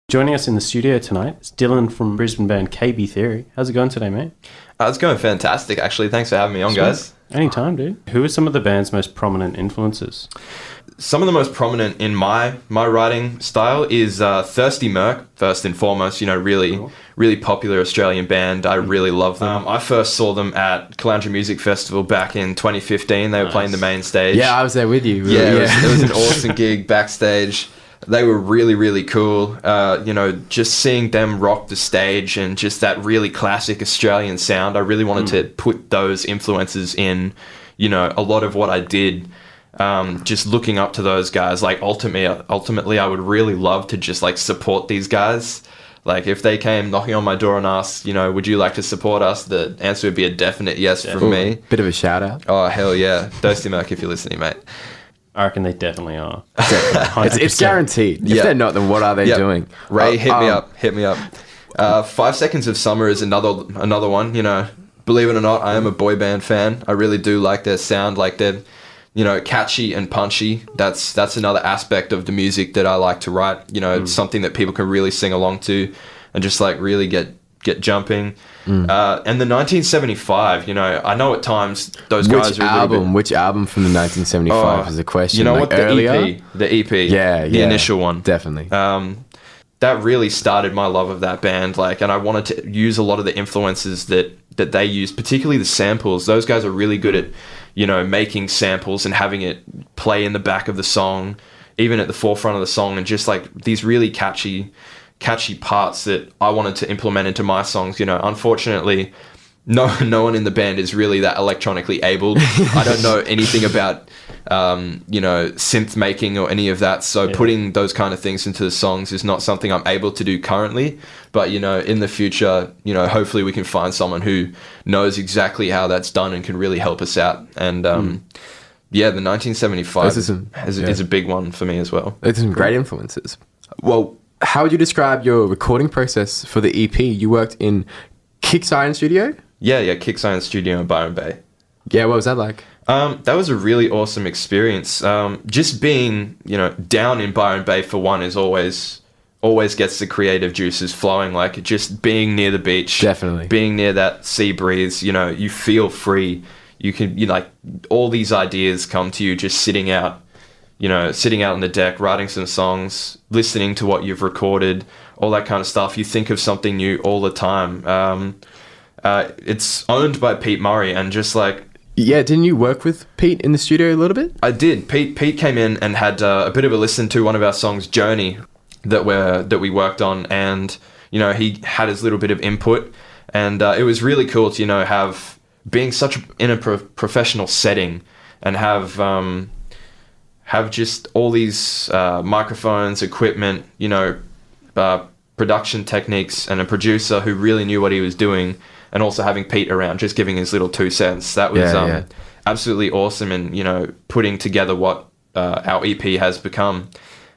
Joining us in the studio tonight is Dylan from Brisbane band KB Theory. How's it going today, mate? It's going fantastic, actually. Thanks for having me on, guys. Anytime, dude. Who are some of the band's most prominent influences? Some of the most prominent in my writing style is Thirsty Merc, first and foremost. Really popular Australian band. I really love them. I first saw them at Calen Music Festival back in 2015. They were playing the main stage. Yeah, I was there with you. It was an awesome gig backstage. They were really, really cool. Just seeing them rock the stage and just that really classic Australian sound. I really wanted to put those influences in, a lot of what I did. Just looking up to those guys. Like ultimately, I would really love to just like support these guys. Like if they came knocking on my door and asked, would you like to support us? The answer would be a definite yes from me. Bit of a shout out. Oh, hell yeah. Thirsty Merc if you're listening, mate. I reckon they definitely are. It's guaranteed. If they're not, then what are they doing? Ray, hit me up. 5 Seconds of Summer is another one. Believe it or not, I am a boy band fan. I really do like their sound, like they're, catchy and punchy. That's another aspect of the music that I like to write. It's something that people can really sing along to and just like really get jumping. And the 1975, I know at times those guys are Which album from the 1975 is the question? You know what? Earlier? The EP. Yeah. The initial one. Definitely. That really started my love of that band. And I wanted to use a lot of the influences that they used, particularly the samples. Those guys are really good at, making samples and having it play in the back of the song, even at the forefront of the song, and just like these really catchy parts that I wanted to implement into my songs. Unfortunately, no one in the band is really that electronically abled. I don't know anything about, synth making or any of that. So putting those kind of things into the songs is not something I'm able to do currently. But, in the future, hopefully we can find someone who knows exactly how that's done and can really help us out. And, the 1975 is a big one for me as well. There's some great influences. Well, how would you describe your recording process for the EP? You worked in Kick Science Studio? Yeah, Kick Science Studio in Byron Bay. Yeah, what was that like? That was a really awesome experience. Just being, down in Byron Bay for one is always gets the creative juices flowing. Like just being near the beach, definitely being near that sea breeze. You feel free. You can, all these ideas come to you just sitting out on the deck, writing some songs, listening to what you've recorded, all that kind of stuff. You think of something new all the time. It's owned by Pete Murray, and just like... Yeah, didn't you work with Pete in the studio a little bit? I did. Pete came in and had a bit of a listen to one of our songs, Journey, that we worked on, and, he had his little bit of input, and it was really cool to, being in a professional setting and have just all these microphones, equipment, production techniques, and a producer who really knew what he was doing, and also having Pete around, just giving his little 2 cents. That was absolutely awesome, and, putting together what our EP has become.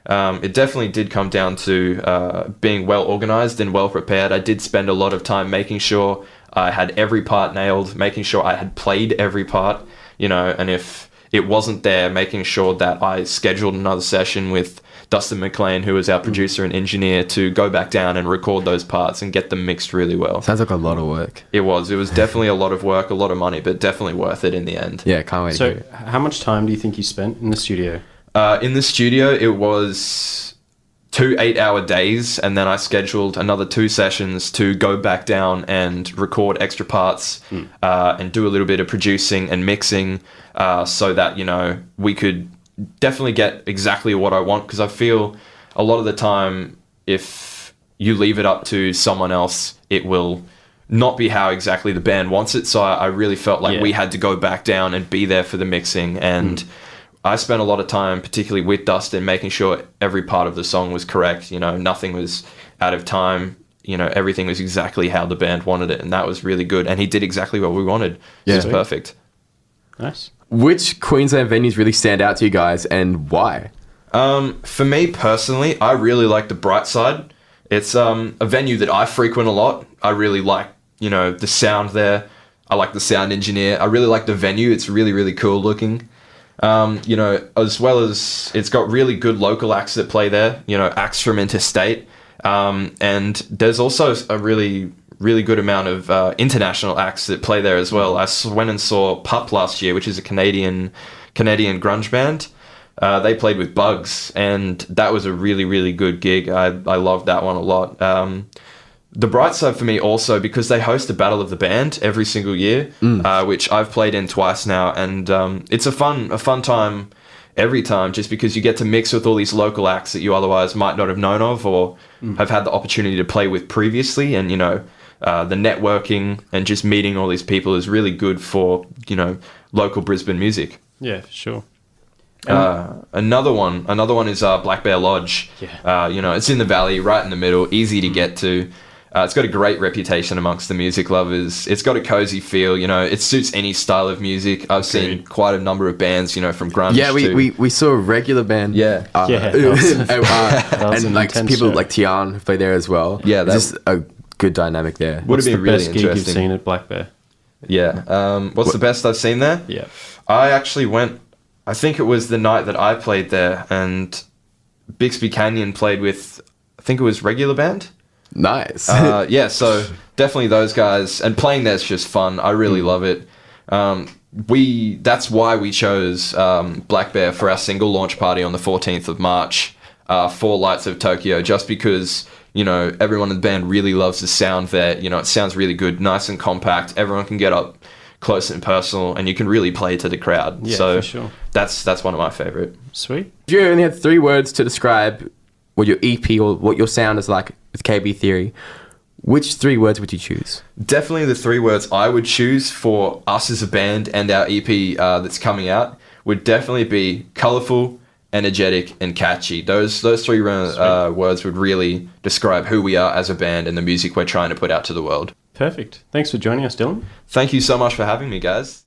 It definitely did come down to being well organized and well prepared. I did spend a lot of time making sure I had every part nailed, making sure I had played every part, and if it wasn't there, making sure that I scheduled another session with Dustin McLean, who was our producer and engineer, to go back down and record those parts and get them mixed really well. Sounds like a lot of work. It was definitely a lot of work, a lot of money, but definitely worth it in the end. Yeah, can't wait. So how much time do you think you spent in the studio? In the studio, it was 2 8-hour days, and then I scheduled another 2 sessions to go back down and record extra parts and do a little bit of producing and mixing so that, we could definitely get exactly what I want, because I feel a lot of the time if you leave it up to someone else, it will not be how exactly the band wants it. So I really felt like we had to go back down and be there for the mixing, and I spent a lot of time, particularly with Dustin, making sure every part of the song was correct. Nothing was out of time. Everything was exactly how the band wanted it, and that was really good. And he did exactly what we wanted. Yeah. It was perfect. Nice. Which Queensland venues really stand out to you guys, and why? For me personally, I really like the Bright Side. It's a venue that I frequent a lot. I really like, the sound there. I like the sound engineer. I really like the venue. It's really, really cool looking. As well as it's got really good local acts that play there, acts from interstate. And there's also a really good amount of international acts that play there as well. I went and saw Pup last year, which is a Canadian grunge band. They played with Bugs, and that was a really good gig. I loved that one a lot. The bright side for me also, because they host a Battle of the Band every single year, which I've played in twice now, and it's a fun time every time, just because you get to mix with all these local acts that you otherwise might not have known of or have had the opportunity to play with previously. And, the networking and just meeting all these people is really good for, local Brisbane music. Yeah, for sure. Another one is Black Bear Lodge. Yeah. It's in the valley, right in the middle, easy to get to. It's got a great reputation amongst the music lovers. It's got a cozy feel, it suits any style of music. I've seen quite a number of bands, from grunge. Yeah, we saw a regular band. Yeah. And like people show. like Tian who play there as well. Yeah, there's just a good dynamic there. Would What's have the been really best gig you've interesting. seen at Black Bear? Yeah. What's the best I've seen there? Yeah. I actually went, I think it was the night that I played there, and Bixby Canyon played with, I think it was regular band. Nice. Yeah, so definitely those guys, and playing there's just fun. I really love it. That's why we chose Black Bear for our single launch party on the 14th of March for Lights of Tokyo, just because everyone in the band really loves the sound there. It sounds really good, nice and compact. Everyone can get up close and personal, and you can really play to the crowd. Yeah, So for sure. that's one of my favorite. Sweet. If you only had 3 words to describe what your EP or what your sound is like with KB Theory, which 3 words would you choose? Definitely the 3 words I would choose for us as a band and our EP that's coming out would definitely be colourful, energetic, and catchy. Those 3 words would really describe who we are as a band and the music we're trying to put out to the world. Perfect. Thanks for joining us, Dylan. Thank you so much for having me, guys.